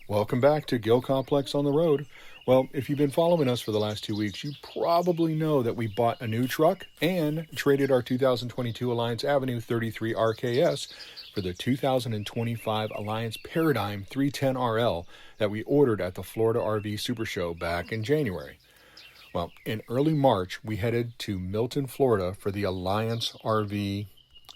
Welcome back to Gill Complex on the Road. Well, if you've been following us for the last 2 weeks, you probably know that we bought a new truck and traded our 2022 Alliance Avenue 33 RKS for the 2025 Alliance Paradigm 310 RL that we ordered at the Florida RV Super Show back in January. Well, in early March, we headed to Milton, Florida for the Alliance RV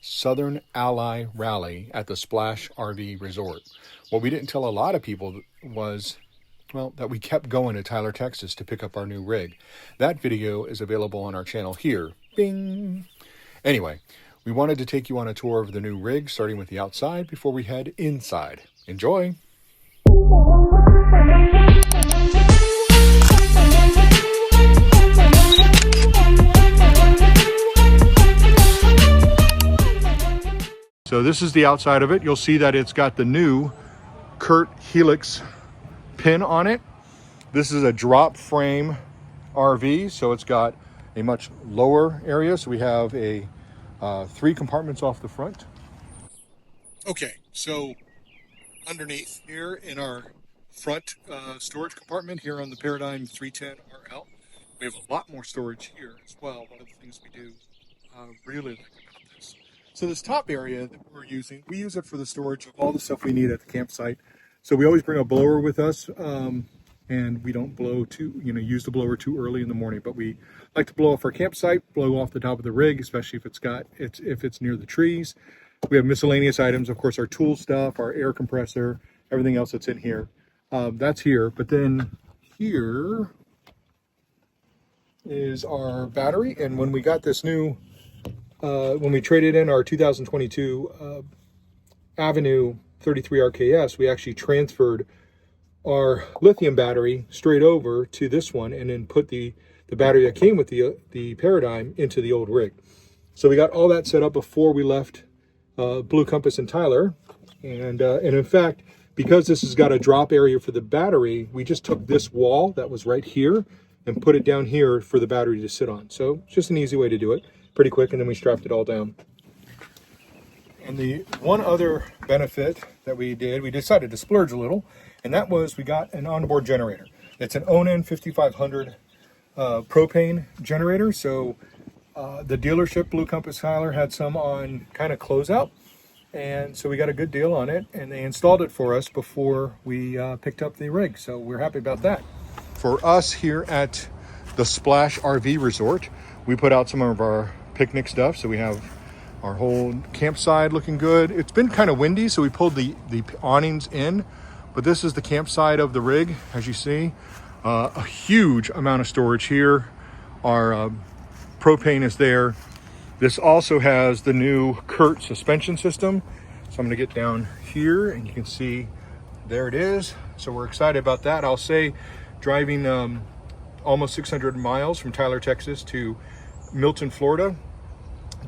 Southern Ally Rally at the Splash RV Resort. What we didn't tell a lot of people was, well, that we kept going to Tyler, Texas to pick up our new rig. That video is available on our channel here. Bing! Anyway, we wanted to take you on a tour of the new rig, starting with the outside before we head inside. Enjoy! So this is the outside of it. You'll see that it's got the new Kurt Helix pin on it. This is a drop frame RV, so it's got a much lower area. So we have a 3 compartments off the front. Okay, so underneath here in our front storage compartment here on the Paradigm 310 RL, we have a lot more storage here as well. One of the things we do really like about this. So this top area that we're using, we use it for the storage of all the stuff we need at the campsite. So we always bring a blower with us, and we don't blow use the blower too early in the morning. But we like to blow off our campsite, blow off the top of the rig, especially if it's near the trees. We have miscellaneous items, of course, our tool stuff, our air compressor, everything else that's in here. That's here. But then here is our battery, and when we got this new. When we traded in our 2022 Avenue 33 RKS, we actually transferred our lithium battery straight over to this one and then put the battery that came with the Paradigm into the old rig. So we got all that set up before we left Blue Compass and Tyler. And in fact, because this has got a drop area for the battery, we just took this wall that was right here and put it down here for the battery to sit on. So it's just an easy way to do it. Pretty quick, and then we strapped it all down. And the one other benefit that we did, we decided to splurge a little, and that was we got an onboard generator. It's an Onan 5500 propane generator. So the dealership, Blue Compass Tyler, had some on kind of closeout, and so we got a good deal on it, and they installed it for us before we picked up the rig. So we're happy about that. For us here at the Splash RV Resort, we put out some of our picnic stuff. So we have our whole campsite looking good. It's been kind of windy, so we pulled the awnings in, but this is the campsite of the rig. As you see, a huge amount of storage here. Our propane is there. This also has the new Kurt suspension system. So I'm going to get down here and you can see there it is. So we're excited about that. I'll say driving almost 600 miles from Tyler, Texas to Milton, Florida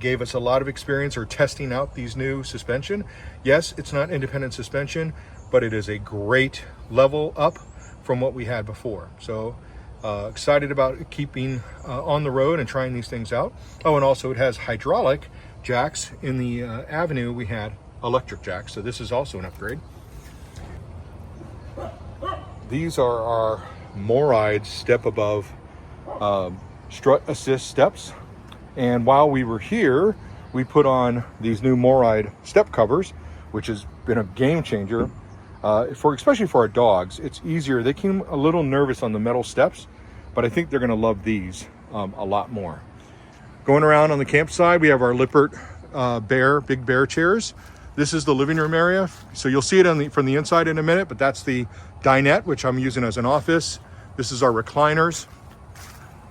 gave us a lot of experience or testing out these new suspension. Yes, it's not independent suspension, but it is a great level up from what we had before. So excited about keeping on the road and trying these things out. Oh, and also it has hydraulic jacks. In the Avenue we had electric jacks, so this is also an upgrade. These are our MORryde step above strut assist steps, and while we were here we put on these new MORryde step covers, which has been a game changer especially for our dogs. It's easier. They came a little nervous on the metal steps, but I think they're going to love these a lot more. Going around on the campsite, we have our Lippert big bear chairs. This is the living room area, so you'll see it from the inside in a minute, but that's the dinette, which I'm using as an office. This is our recliners.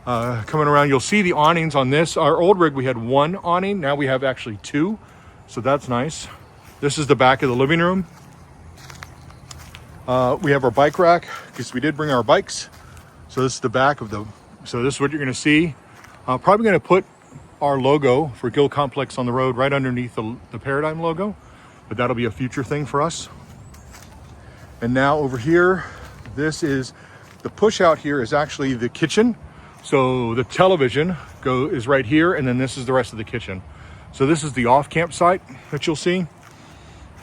Coming around, you'll see the awnings on this. Our old rig, we had 1 awning. Now we have actually 2, so that's nice. This is the back of the living room. We have our bike rack, because we did bring our bikes. So this is the back of so this is what you're gonna see. Probably gonna put our logo for Gill Complex on the Road right underneath the Paradigm logo, but that'll be a future thing for us. And now over here, this is the push out here is actually the kitchen. So the television is right here, and then this is the rest of the kitchen. So this is the off campsite that you'll see.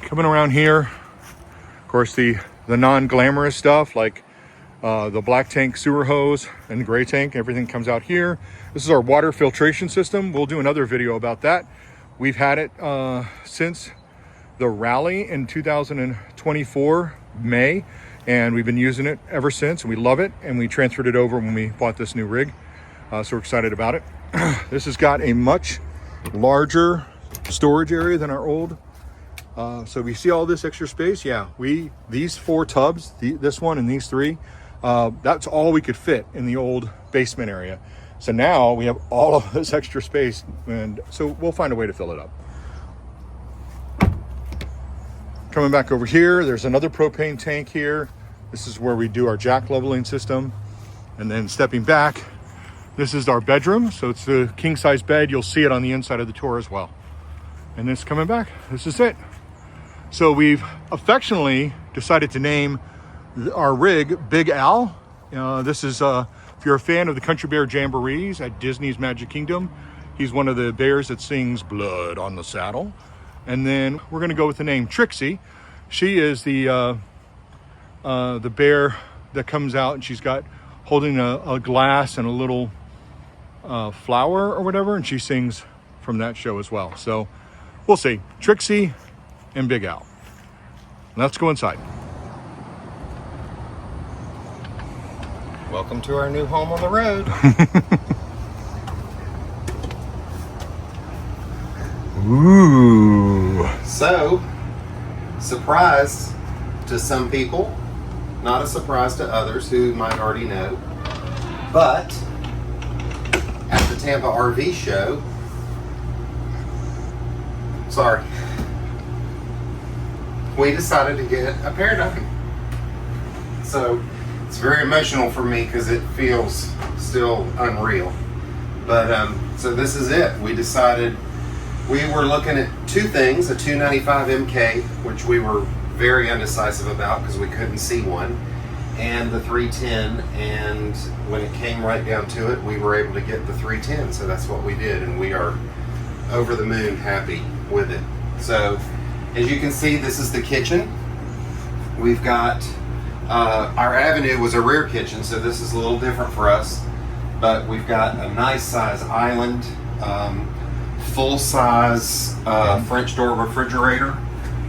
Coming around here, of course, the the non-glamorous stuff like the black tank sewer hose and the gray tank. Everything comes out here. This is our water filtration system. We'll do another video about that. We've had it since the rally in 2024 May, and we've been using it ever since, and we love it. And we transferred it over when we bought this new rig, so we're excited about it. This has got a much larger storage area than our old. So we see all this extra space. Yeah, these 4 tubs, this one and these 3, that's all we could fit in the old basement area. So now we have all of this extra space, and so we'll find a way to fill it up. Coming back over here, there's another propane tank here. This is where we do our jack leveling system. And then stepping back, this is our bedroom. So it's the king size bed. You'll see it on the inside of the tour as well. And this coming back, this is it. So we've affectionately decided to name our rig Big Al. This is, if you're a fan of the Country Bear Jamborees at Disney's Magic Kingdom, he's one of the bears that sings Blood on the Saddle. And then we're gonna go with the name Trixie. She is the bear that comes out, and she's got holding a glass and a little flower or whatever, and she sings from that show as well. So we'll see, Trixie and Big Al. Let's go inside. Welcome to our new home on the road. Ooh. So, surprise to some people, not a surprise to others who might already know, but at the Tampa RV show, we decided to get a paradigm. So it's very emotional for me because it feels still unreal. But so this is it. We decided we were looking at 2 things, a 295 MK, which we were very undecisive about because we couldn't see one, and the 310. And when it came right down to it, we were able to get the 310. So that's what we did, and we are over the moon happy with it. So as you can see, this is the kitchen. We've got our Avenue was a rear kitchen, so this is a little different for us, but we've got a nice size island, full size French door refrigerator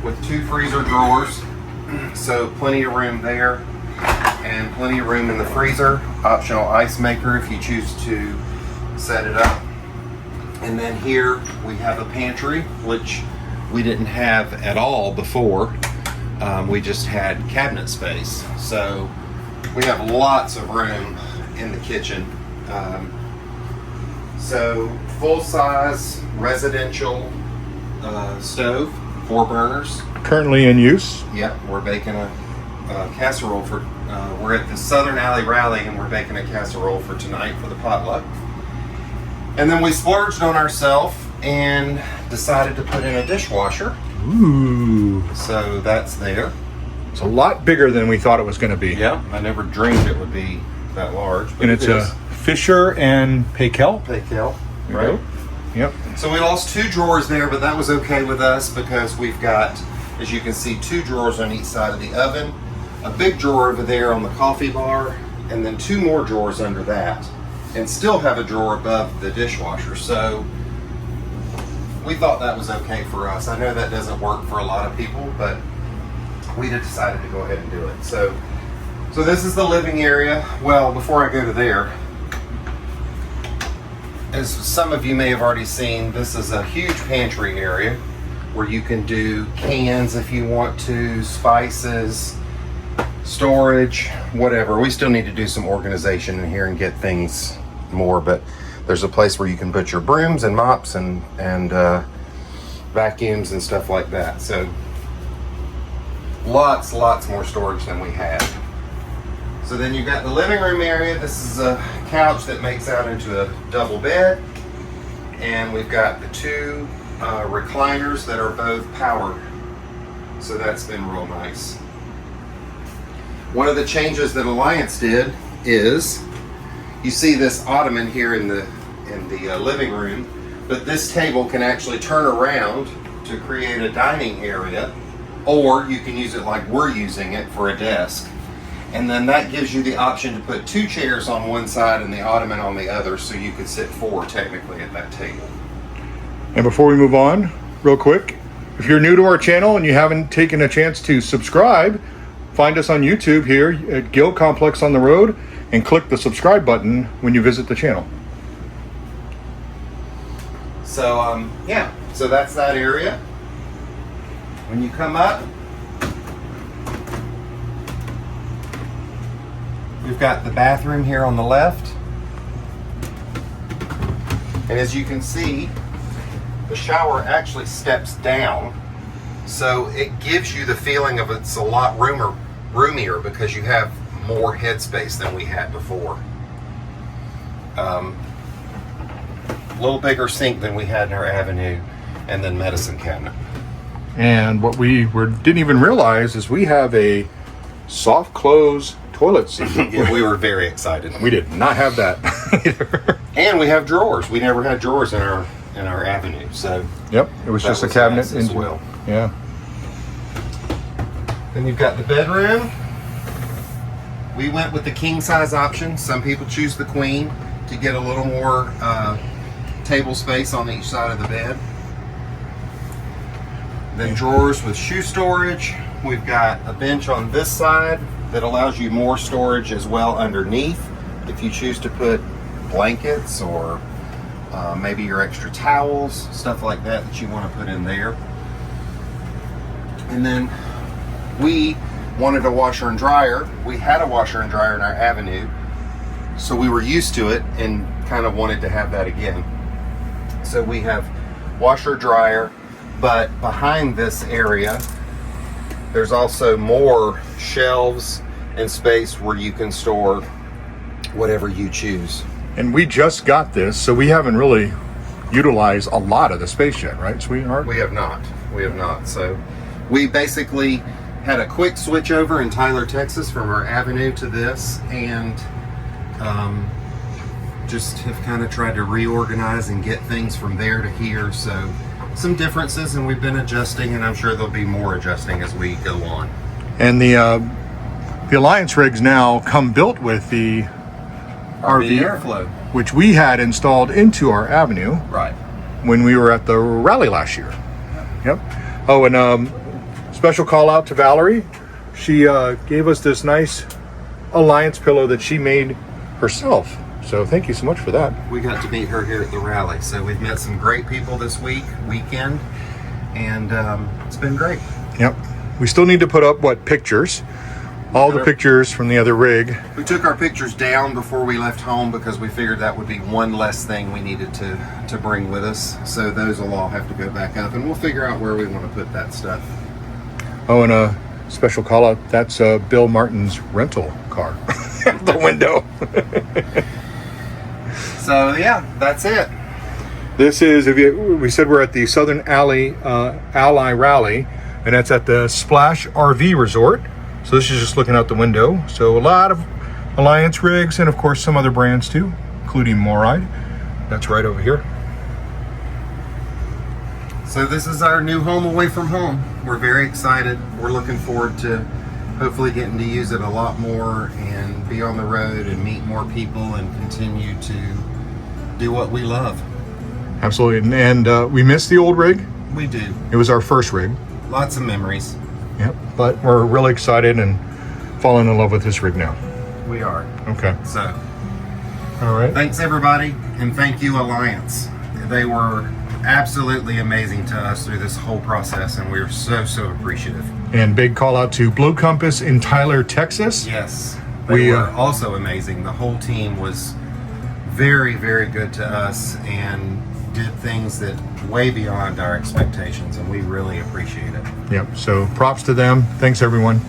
with 2 freezer drawers, so plenty of room there, and plenty of room in the freezer. Optional ice maker if you choose to set it up. And then here we have a pantry, which we didn't have at all before. We just had cabinet space. So we have lots of room in the kitchen. So full-size residential stove, 4 burners. Currently in use. Yep, we're baking a casserole for, we're at the Southern Alley Rally, and we're baking a casserole for tonight for the potluck. And then we splurged on ourselves and decided to put in a dishwasher. Ooh. So that's there. It's a lot bigger than we thought it was going to be. Yeah, I never dreamed it would be that large. But And it's a Fisher and Paykel. Paykel, Right. right? Yep. So we lost 2 drawers there, but that was okay with us because we've got, as you can see, 2 drawers on each side of the oven, a big drawer over there on the coffee bar, and then 2 more drawers under that, and still have a drawer above the dishwasher. So we thought that was okay for us. I know that doesn't work for a lot of people, but we decided to go ahead and do it. So this is the living area. Well, before I go to there, as some of you may have already seen, this is a huge pantry area where you can do cans if you want to, spices, storage, whatever. We still need to do some organization in here and get things more, but there's a place where you can put your brooms and mops and vacuums and stuff like that. So lots more storage than we had. So then you've got the living room area. This is a couch that makes out into a double bed. And we've got the 2 recliners that are both powered. So that's been real nice. One of the changes that Alliance did is, you see this ottoman here in the living room, but this table can actually turn around to create a dining area or you can use it like we're using it for a desk. And then that gives you the option to put 2 chairs on one side and the ottoman on the other, so you could sit 4 technically at that table. And before we move on, real quick, if you're new to our channel and you haven't taken a chance to subscribe, find us on YouTube here at Gill Complex on the Road and click the subscribe button when you visit the channel. So yeah, so that's that area. When you come up, we've got the bathroom here on the left. And as you can see, the shower actually steps down. So it gives you the feeling of it's a lot roomier because you have more headspace than we had before. A little bigger sink than we had in our Avenue, and then medicine cabinet. And what we didn't even realize is we have a soft close toilet seat. Yeah, we were very excited. We did not have that either. And we have drawers. We never had drawers in our Avenue, so yep, it was just a cabinet nice as well. Yeah. Then you've got the bedroom. We went with the king size option. Some people choose the queen to get a little more table space on each side of the bed. Then drawers with shoe storage. We've got a bench on this side that allows you more storage as well underneath if you choose to put blankets or maybe your extra towels, stuff like that you want to put in there. And then we wanted a washer and dryer. We had a washer and dryer in our Avenue, so we were used to it and kind of wanted to have that again. So we have washer dryer, but behind this area there's also more shelves and space where you can store whatever you choose. And we just got this, so we haven't really utilized a lot of the space yet, right, sweetheart? We have not. So we basically had a quick switch over in Tyler, Texas from our Avenue to this, and just have kind of tried to reorganize and get things from there to here. So some differences, and we've been adjusting, and I'm sure there'll be more adjusting as we go on. And the Alliance rigs now come built with the RV airflow, which we had installed into our Avenue right when we were at the rally last year. Yep. Oh, and special call out to Valerie. She gave us this nice Alliance pillow that she made herself. So thank you so much for that. We got to meet her here at the rally. So we've met some great people this weekend, and it's been great. Yep. We still need to put up pictures. All the pictures from the other rig. We took our pictures down before we left home because we figured that would be one less thing we needed to bring with us. So those will all have to go back up, and we'll figure out where we want to put that stuff. Oh, and a special call out, that's Bill Martin's rental car. The window. So yeah, that's it. This is, we said we're at the Southern Ally Rally, and that's at the Splash RV Resort. So this is just looking out the window. So a lot of Alliance rigs, and of course some other brands too, including Moride. That's right over here. So this is our new home away from home. We're very excited. We're looking forward to hopefully getting to use it a lot more and be on the road and meet more people and continue to do what we love. Absolutely. And we missed the old rig. We do. It was our first rig. Lots of memories. Yep. But we're really excited and falling in love with this rig now. We are. Okay. So, all right. thanks everybody, and thank you Alliance. They were absolutely amazing to us through this whole process, and we're so appreciative. And big call out to Blue Compass in Tyler, Texas. Yes. They were also amazing. The whole team was very good to us and did things that way beyond our expectations, and we really appreciate it. Yep. So props to them. Thanks everyone.